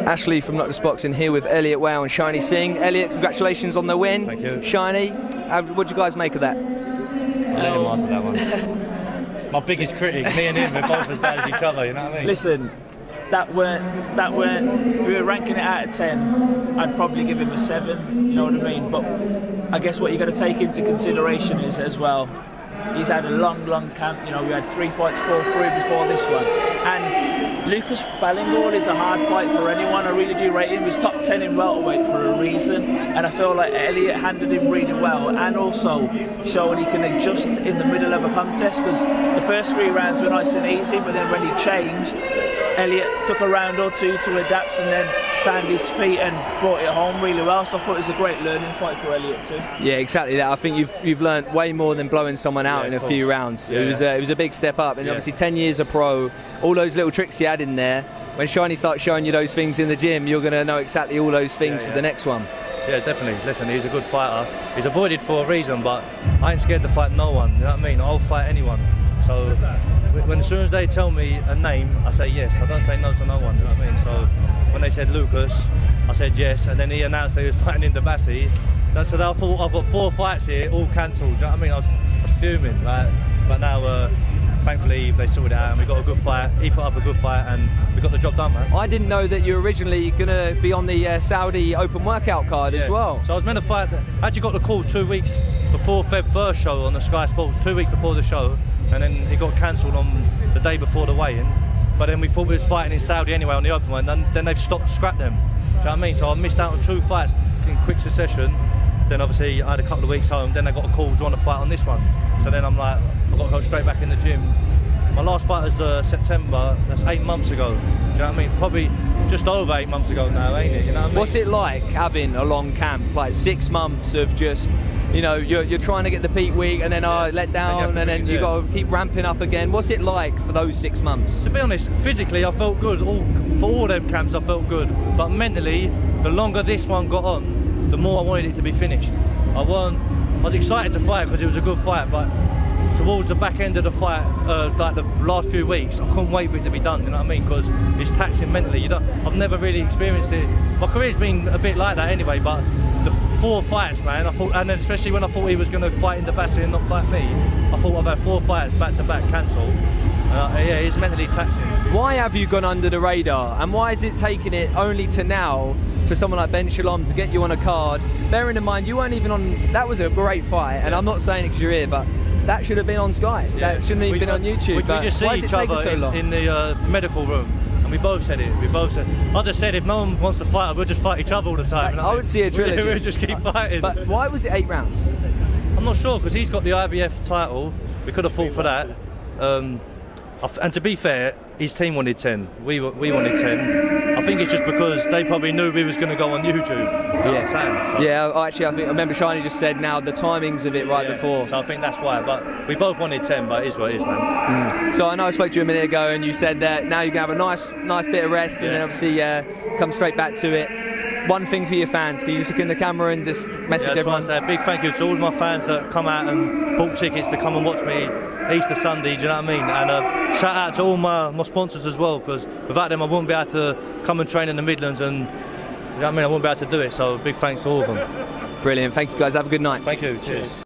Ashley from NotJustBoxing here with Elliot Wow and Shiney Singh. Elliot, congratulations on the win. Thank you. Shiney, what do you guys make of that? I'll let him answer that one. My biggest critic, me and him, we're both as bad as each other, you know what I mean? Listen, that weren't, if we were ranking it out of 10, I'd probably give him a 7, you know what I mean? But I guess what you got to take into consideration is as well, he's had a long camp, you know, we had 3 fights fall through before this one. And Lucas Ballingall is a hard fight for anyone. I really do rate him. He's top 10 in welterweight for a reason. And I feel like Elliot handled him really well, and also showed he can adjust in the middle of a contest, because the first 3 rounds were nice and easy, but then when he changed, Elliot took a round or 2 to adapt and then found his feet and brought it home really well. So I thought it was a great learning fight for Elliot too. Yeah, exactly that. I think you've learned way more than blowing someone out in a few rounds. It was a big step up, and obviously 10 years a pro, all those little tricks he had in there. When Shiney starts showing you those things in the gym, you're going to know exactly all those things for the next one. Yeah, definitely. Listen, he's a good fighter. He's avoided for a reason, but I ain't scared to fight no one. You know what I mean? I'll fight anyone. So as soon as they tell me a name, I say yes. I don't say no to no one. You know what I mean? So when they said Lucas, I said yes, and then he announced that he was fighting in Dabassi. So I thought, I've got 4 fights here, all cancelled. Do you know what I mean? I was fuming, like, but now thankfully they sorted it out and we got a good fight. He put up a good fight and we got the job done, man. I didn't know that you were originally going to be on the Saudi Open workout card as well. So I was meant to fight, I actually got the call 2 weeks before Feb first show on the Sky Sports, 2 weeks before the show, and then it got cancelled on the day before the weigh-in. But then we thought we was fighting in Saudi anyway on the Open one, and then they've scrapped them. Do you know what I mean? So I missed out on 2 fights in quick succession. Then obviously I had a couple of weeks home, then I got a call, do you want to fight on this one? So then I'm like, I've got to go straight back in the gym. My last fight was September, that's 8 months ago. Do you know what I mean? Probably just over 8 months ago now, ain't it? You know what I mean? What's it like having a long camp, like 6 months of just, you know, you're trying to get the peak week and then let down and then you got to keep ramping up again. What's it like for those 6 months? To be honest, physically I felt good. For all them camps I felt good. But mentally, the longer this one got on, the more I wanted it to be finished. I was excited to fight because it was a good fight, but towards the back end of the fight, like the last few weeks, I couldn't wait for it to be done, you know what I mean? Because it's taxing mentally. I've never really experienced it. My career's been a bit like that anyway, but the 4 fights, man, I thought, and then especially when I thought he was going to fight in Dabassi and not fight me, I thought I've had 4 fights back to back cancelled. Yeah, it's mentally taxing. Why have you gone under the radar, and why is it taking it only to now for someone like Ben Shalom to get you on a card? Bearing in mind you weren't even on, that was a great fight, and I'm not saying it because you're here, but that should have been on Sky. That shouldn't have been on YouTube. We just see each other in the medical room, and we both said it. I just said if no one wants to fight, we'll just fight each other all the time. I would see a trilogy. We'll just keep fighting. But why was it 8 rounds? I'm not sure, because he's got the IBF title. We could have fought for that. And to be fair, his team wanted 10. We wanted 10. I think it's just because they probably knew we was going to go on YouTube. Yeah, actually, I remember Shiney just said now the timings of it before. So I think that's why. But we both wanted 10, but it is what it is, man. So I know I spoke to you a minute ago, and you said that now you can have a nice bit of rest, and then obviously come straight back to it. One thing for your fans, can you just look in the camera and just message everyone? I just want to say a big thank you to all my fans that come out and bought tickets to come and watch me Easter Sunday, do you know what I mean? And shout out to all my sponsors as well, because without them I wouldn't be able to come and train in the Midlands, and you know what I mean, I wouldn't be able to do it, so big thanks to all of them. Brilliant, thank you guys, have a good night. Thank you, cheers.